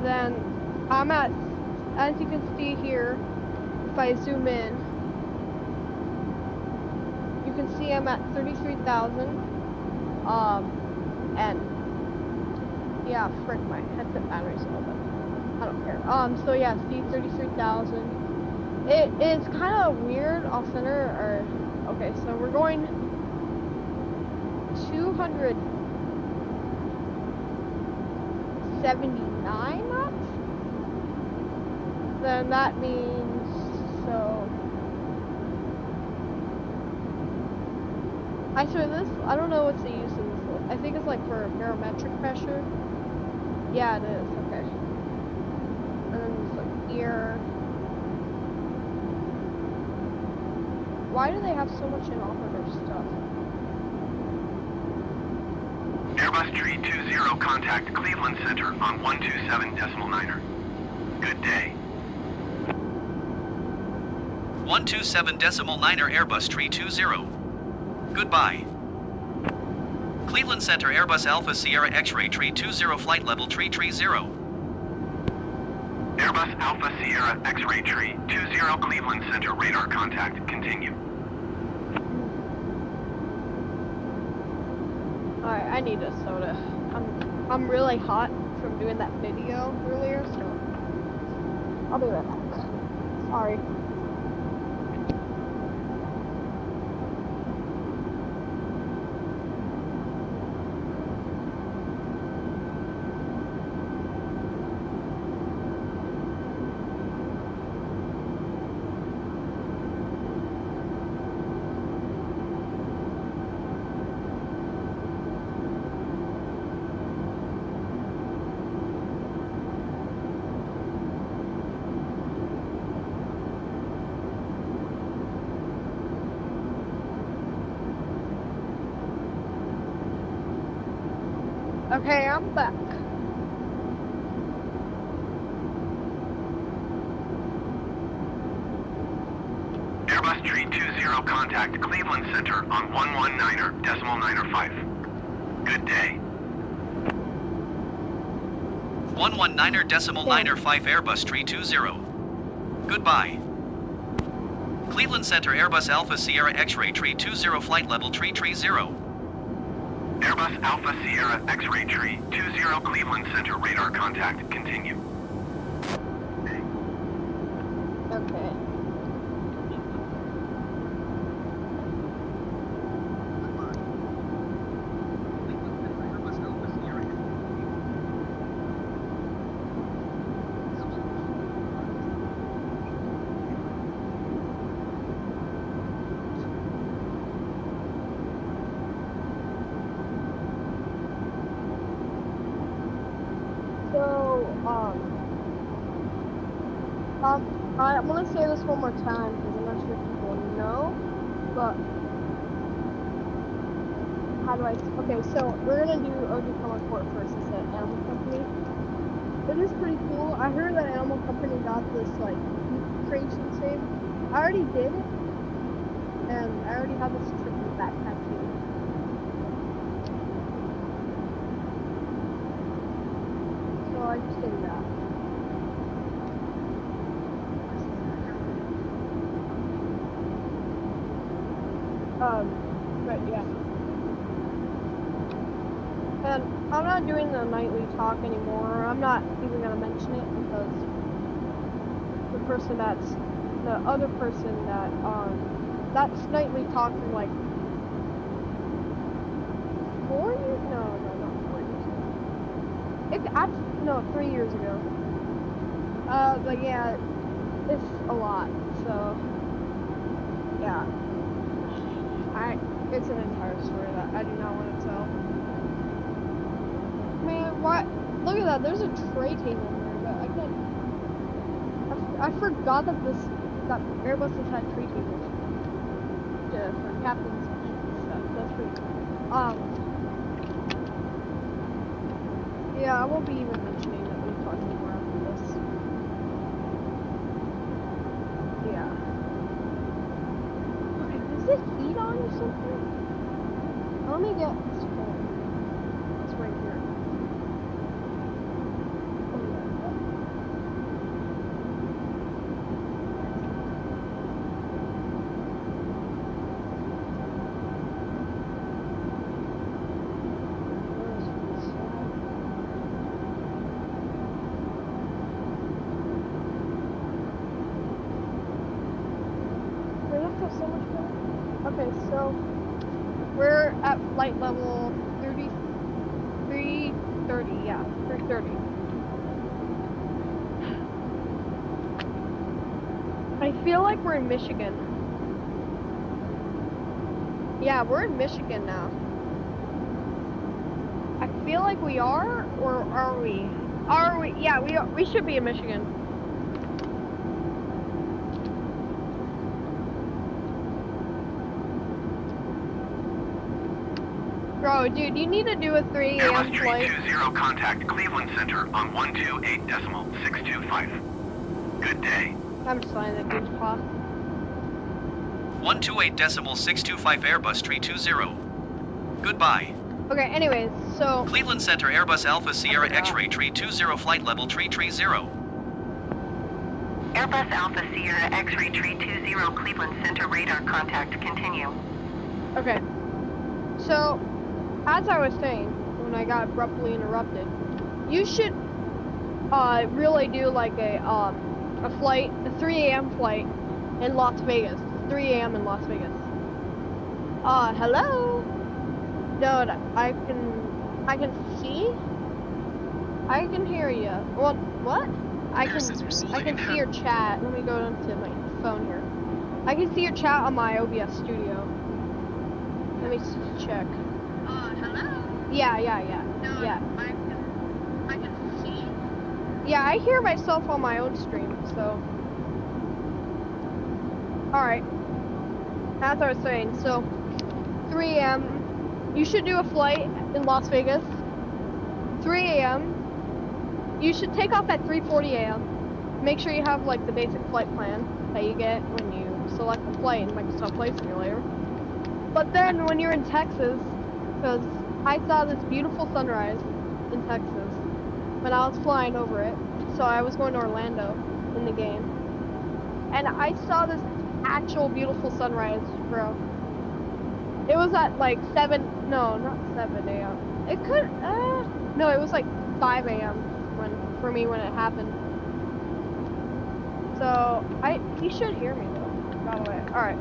Then I'm at, as you can see here, if I zoom in, you can see I'm at 33,000. And yeah, frick, my headset battery's low, but I don't care. So yeah, see 33,000. It is kind of weird off center, or okay, so we're going 279 knots. Then that means so. Actually, this I don't know what's the use of this. I think it's like for barometric pressure. Yeah, it is. Okay. And then it's like here. Why do they have so much in all of their stuff? Airbus Tree 20 contact Cleveland Center on 127.9er. Good day. 127.9er Airbus Tree 20. Goodbye. Cleveland Center Airbus Alpha Sierra X-Ray Tree 20 flight level Tree 30. Airbus Alpha Sierra X-Ray Tree 20 Cleveland Center radar contact. Continue. Alright, I need a soda. I'm really hot from doing that video earlier, so I'll be right back. Sorry. Okay, I'm back. Airbus Tree 20 contact Cleveland Center on 119.905. Good day. 119.905 Airbus Tree 20. Goodbye. Cleveland Center Airbus Alpha Sierra X-Ray Tree 20 flight level Tree 30. Airbus Alpha Sierra X-Ray Tree 20 Cleveland Center radar contact. Continue. Okay. I'm gonna say this one more time because I'm not sure if people know, but how do I? Okay, so we're gonna do OG Common Court first. It's an animal company. It is pretty cool. I heard that animal company got this like creation save. I already did it, and I already have this tricky backpack too. posting that. But yeah. And I'm not doing the nightly talk anymore. I'm not even gonna mention it because the other person that's nightly talk from like 4 years? No, not 4 years. No, 3 years ago. But yeah, it's a lot. So yeah, it's an entire story that I do not want to tell. Man, why? Look at that. There's a tray table here, but I can't. I forgot that Airbus has had tray tables. Yeah, for captains and stuff. That's pretty cool. Yeah, I won't be even mentioning that we'll talk more after this. Yeah. Okay, is the heat on or something? Let me get this phone. It's right here. Okay, so we're at flight level 330, yeah, 330. I feel like we're in Michigan. Yeah, we're in Michigan now. I feel like we are, or are we? Are we? Yeah, we should be in Michigan. Bro, dude, you need to do a 3 a.m. Airbus flight. 320 contact Cleveland Center on 128.625. Good day. I'm just flying that dude's paw. 128.625 Airbus 320. Goodbye. Okay, anyways, so Cleveland Center Airbus Alpha Sierra X-Ray 320 flight level 330. Airbus Alpha Sierra X-Ray 320 Cleveland Center radar contact continue. okay. So as I was saying when I got abruptly interrupted, you should really do like a flight, a 3 a.m. flight in Las Vegas. 3 a.m. in Las Vegas. Hello? No, I can see? I can hear you. What? I can see your chat. Let me go into my phone here. I can see your chat on my OBS studio. Let me check. Hello? Yeah. No, Yeah. I can see. Yeah, I hear myself on my own stream, so. Alright. As I was saying, so 3 a.m. You should do a flight in Las Vegas. 3 a.m. You should take off at 3:40 a.m. Make sure you have like the basic flight plan that you get when you select the flight in Microsoft Flight Simulator. But then when you're in Texas, because I saw this beautiful sunrise in Texas when I was flying over it. So I was going to Orlando in the game. And I saw this actual beautiful sunrise, bro. It was at like not 7 a.m. It could, no, it was like 5 a.m. for me when it happened. So, you should hear me though, by the way. Alright.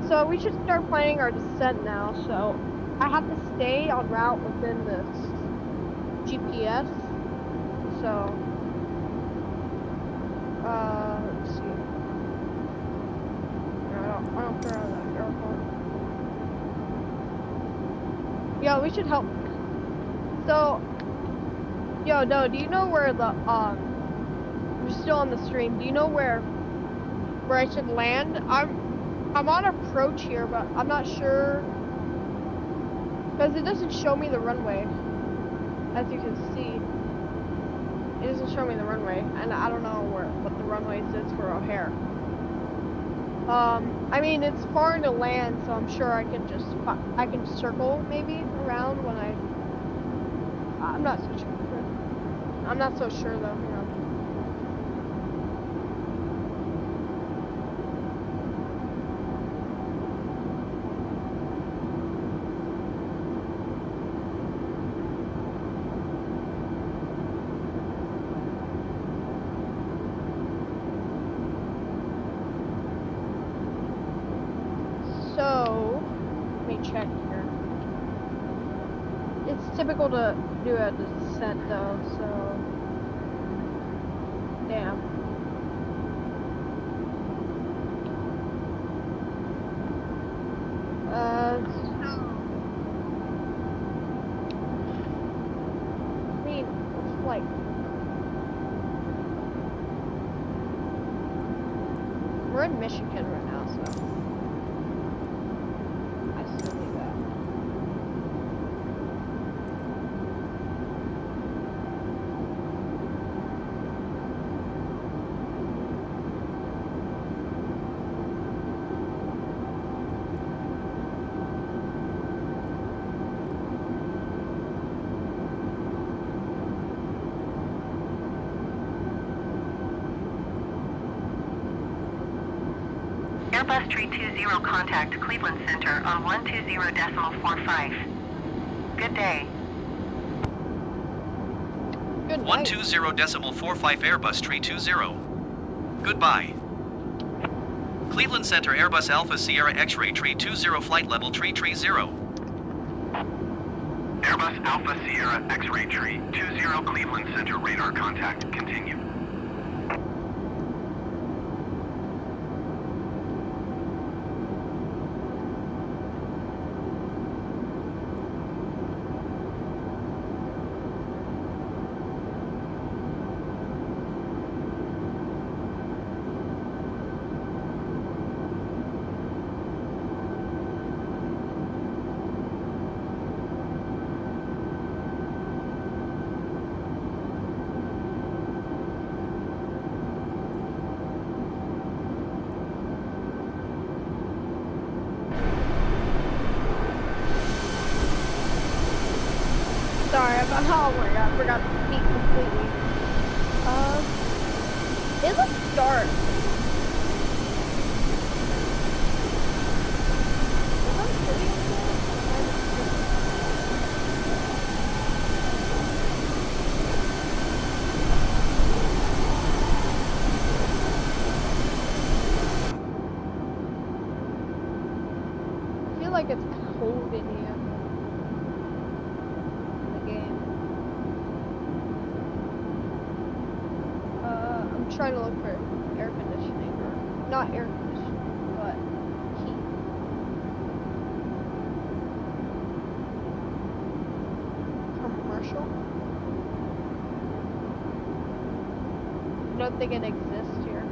So we should start planning our descent now, so I have to stay en route within this GPS. So, let's see. No, I don't care on that airport. Yo, we should help. So, yo, no, do you know where the, we're still on the stream, do you know where I should land? I'm on approach here, but I'm not sure, because it doesn't show me the runway, as you can see. It doesn't show me the runway, and I don't know what the runway is for O'Hare. I mean, it's far to land, so I'm sure I can circle maybe around when I'm not so sure. I'm not so sure though. Hang on. So, let me check here. It's typical to do a descent though, so damn. I mean, it's like we're in Michigan right now, so I still need that. Airbus 320 contact Cleveland Center on 120.45. Good day. Good night. 120.45 Airbus 320. Goodbye. Cleveland Center Airbus Alpha Sierra X-Ray 320 flight level 330. Airbus Alpha Sierra X-Ray Tree 20 Cleveland Center radar contact. Continue. Sorry about how I forgot to speak completely. It looks dark. Is that pretty in there? I feel like it's cold in here. Trying to look for air conditioning, or not air conditioning, but heat. Commercial? I don't think it exists here.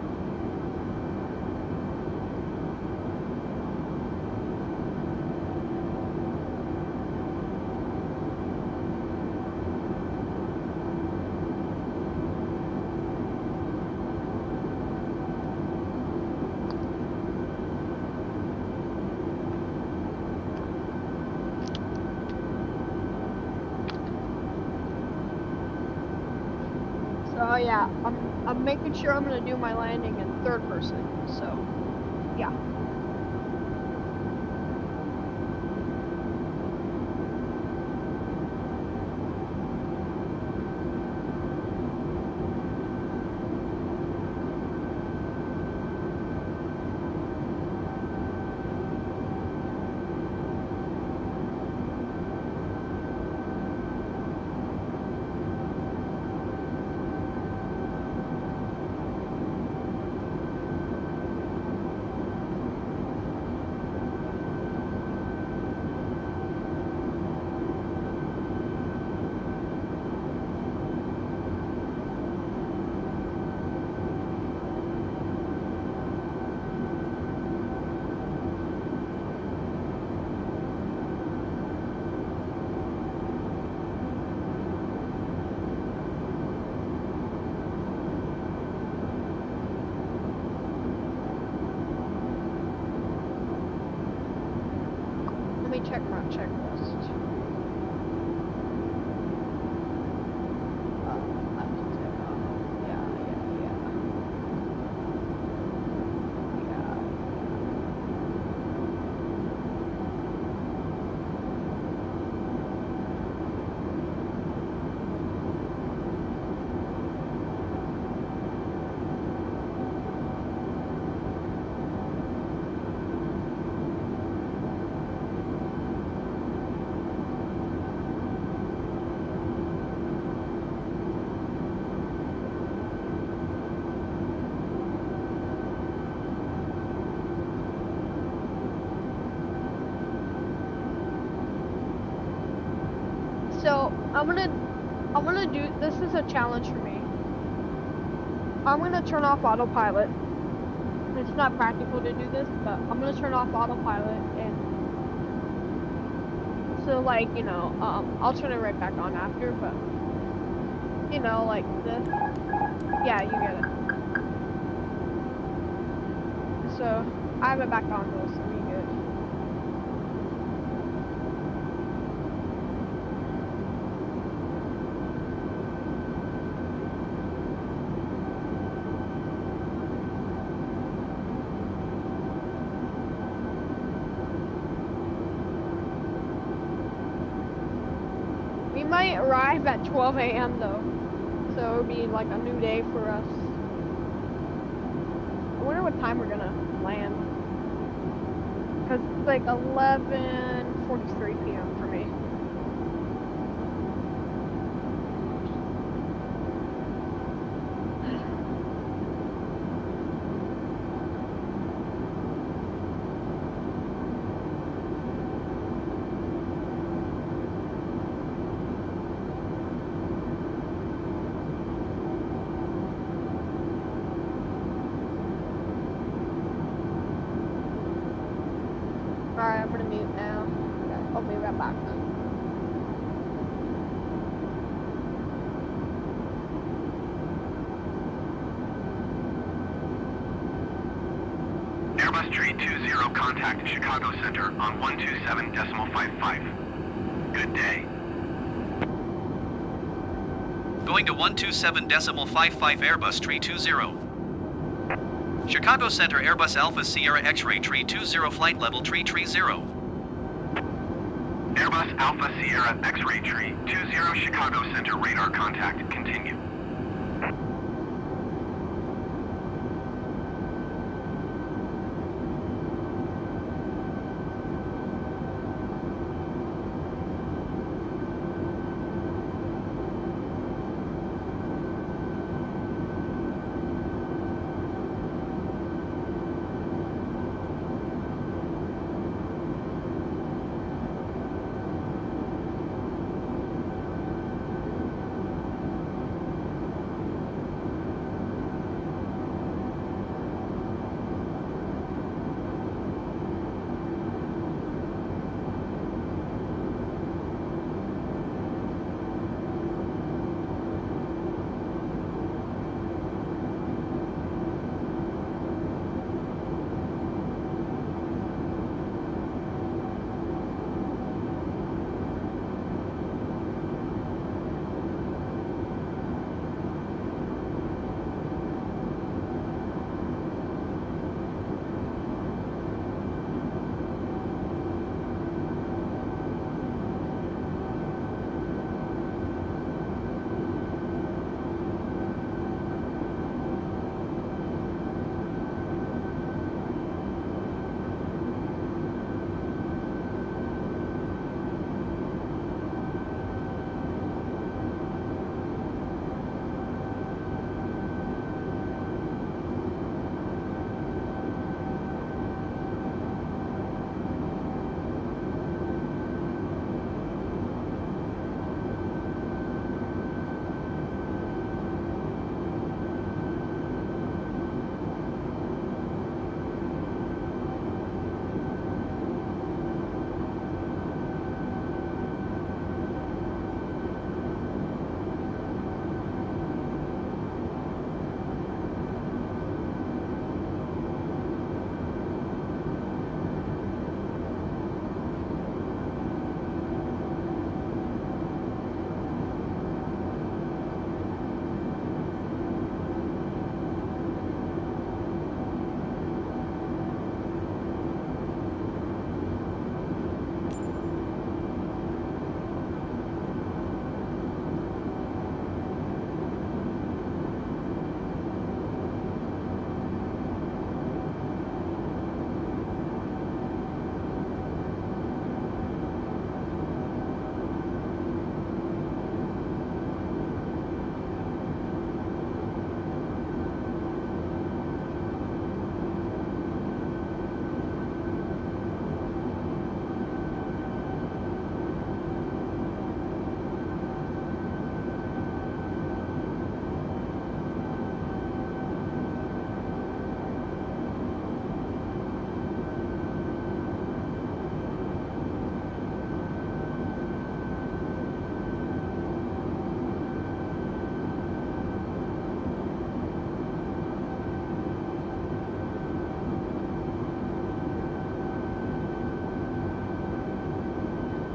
So yeah, I'm making sure I'm gonna do my landing in third person. So yeah. Let me check my checklist. So I'm gonna do, this is a challenge for me. I'm gonna turn off autopilot. It's not practical to do this, but I'm gonna turn off autopilot, and so like, you know, I'll turn it right back on after, but you know, like this. Yeah, you get it. So I have it back on though, so we good. We might arrive at 12 a.m. though, so it'll be like a new day for us. I wonder what time we're gonna land, because it's like 11:43 p.m. for me. Alright, I'm gonna mute now. Okay, I'll be right back then. Airbus Tree 20, contact Chicago Center on 127.55. Good day. Going to 127.55 Airbus Tree 20. Chicago Center Airbus Alpha Sierra X-Ray Tree 20 flight level Tree 30. Airbus Alpha Sierra X-Ray Tree 20 Chicago Center radar contact. Continue.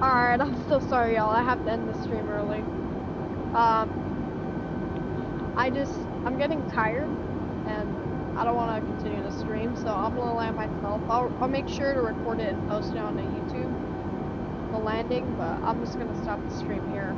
Alright, I'm so sorry, y'all. I have to end the stream early. I'm getting tired, and I don't want to continue the stream, so I'm gonna land myself. I'll make sure to record it and post it on the YouTube, the landing, but I'm just gonna stop the stream here.